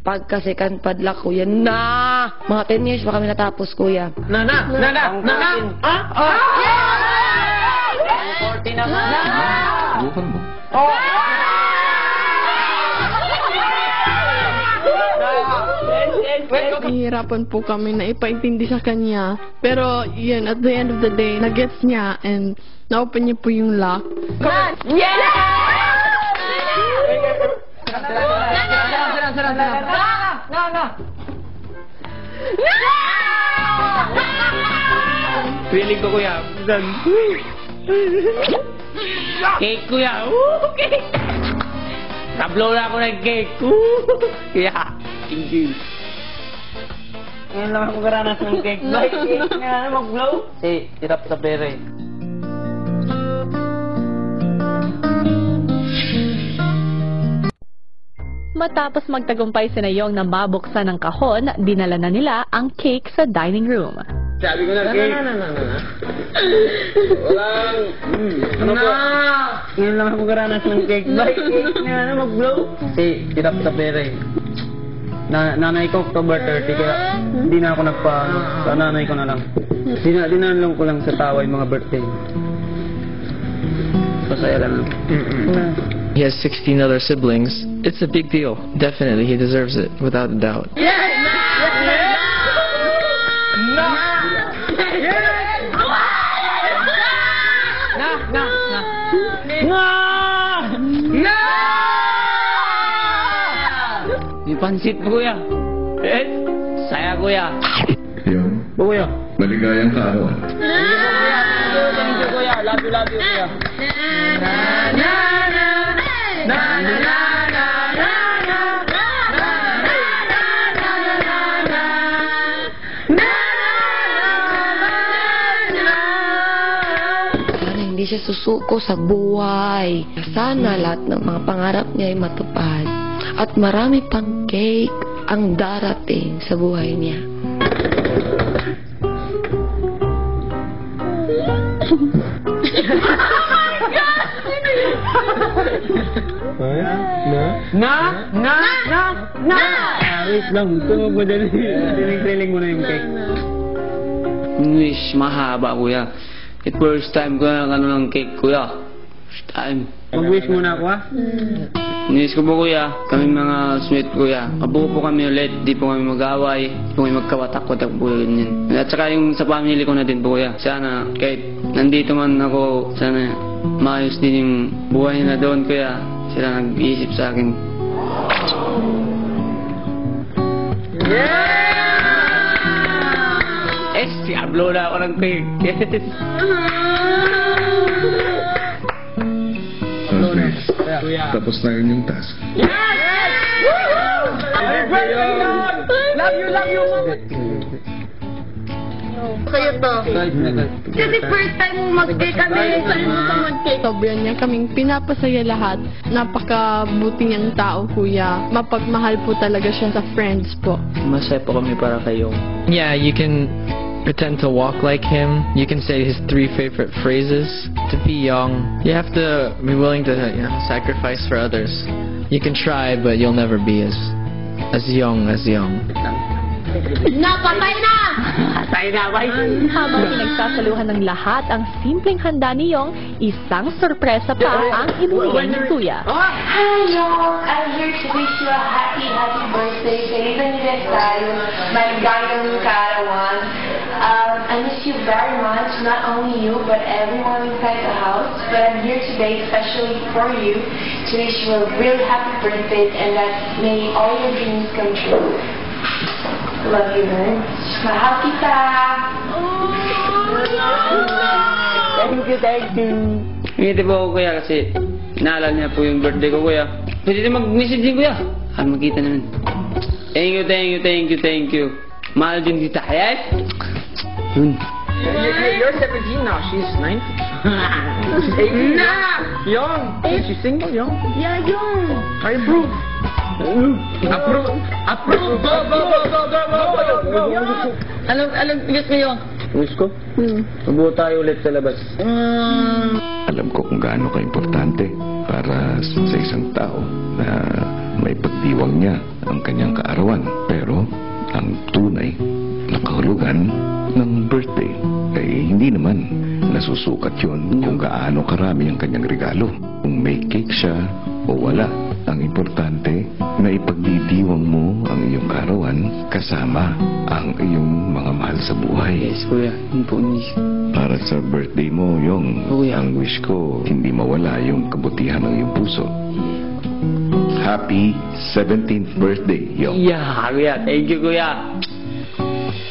Pagka second padlock, kuya, na! Mga 10 years pa kami natapos, kuya. Nana! 40 na nga! Bukan mo. Nahihirapan po kami na ipaintindi sa kanya. Pero, yun, at the end of the day, nag-gets niya and na-open niya po yung lock. Feeling ko, kuya. Cake, kuya. Cake! Tablo na ako ng cake. Kaya, thank you. Ngayon lang ako karanas ng cake. Like cake nga, mag-blow. Hirap sa pera eh. Matapos magtagumpay si Nayong na mabuksan ng kahon, dinala na nila ang cake sa dining room. Sabi ko na, cake. Walang... Ano po? Ngayon lang ako karanas ng cake. Like cake nga, mag-blow. Hirap sa pera eh. Nanay ko, October 30, kaya hindi na ako nagpaano. Sa nanay ko na lang. Dinanlong ko lang sa tawa yung mga birthday. Pasaya lang. He has 16 other siblings. It's a big deal. Definitely, he deserves it, without a doubt. May pansit po, kuya. Saya, kuya. Yun. Kuya. Maligayang kaarawan. Thank you, kuya. Love you, kuya. Sana hindi siya susuko sa buhay. Sana lahat ng mga pangarap niya ay matupad. At marami pang cake ang darating sa buhay niya. Wait lang, gusto mo ba dali? Dinig-dinig mo na yung cake. Wish, mahaba, kuya. It first time ko na ng cake, kuya. First time. Mag-wish muna ako, ha? Nilis ko po, kuya. Kami mga sweet, kuya. Mabuo po kami ulit. Di po kami mag-away. Di po kami magkawatak-watak po yun. At saka yung sa family ko na din po, kuya. Sana, kahit nandito man ako, sana maayos din yung buhay nila doon, kuya. Sila nag-iisip sa akin. Diablo na ako ng cake. Okay. Tapos na yun yung task. Love you, Kayo to. Kasi first time mo mag-cake kami. Sobra niya kaming pinapasaya lahat. Napakabuti niyang tao, kuya. Mapagmahal po talaga siya sa friends po. Masaya po kami para kayo. Yeah, you can pretend to walk like him. You can say his 3 favorite phrases. To be young, you have to be willing to, sacrifice for others. You can try, but you'll never be as young as young. Napatay na! Habang pinagsasaluhan ng lahat ang simpleng handa ni Yong, isang sorpresa pa ang ibinigay ni Kuya. Hello, I'm here to wish you a happy birthday. Feliz aniversario, my darling Carawan. I miss you very much, not only you, but everyone inside the house. But I'm here today especially for you to wish you a really happy birthday and that may all your dreams come true. Love you very much. Mahal kita! Thank you. Ngiti po ako, kuya, kasi naalala niya po yung birthday ko, kuya. Pwede din mag-message din, kuya. Magkita naman. Thank you. Mahal din kita. Yes? Yun. You're 17 now. She's 19. She's 18. Young. Is she single? Young? Yeah, young. I approve. Approve. Go. Anong gusto niyo? Wish ko? Mabuo tayo ulit sa labas. Alam ko kung gaano ka-importante para sa isang tao na may ipinagdiwang niya ang kanyang kaarawan. Pero ang tunay na kahulugan ng birthday ay hindi naman nasusukat yun kung gaano karami ang kanyang regalo. Kung may cake siya o wala, ang importante na ipagdidiwang mo ang iyong kaarawan kasama ang iyong mga mahal sa buhay. Yes, kuya. Yun po, Para sa birthday mo, yung Kuya. ang wish ko, hindi mawala yung kabutihan ng iyong puso. Happy 17th birthday, Yong. Yeah, kuya. Thank you, kuya.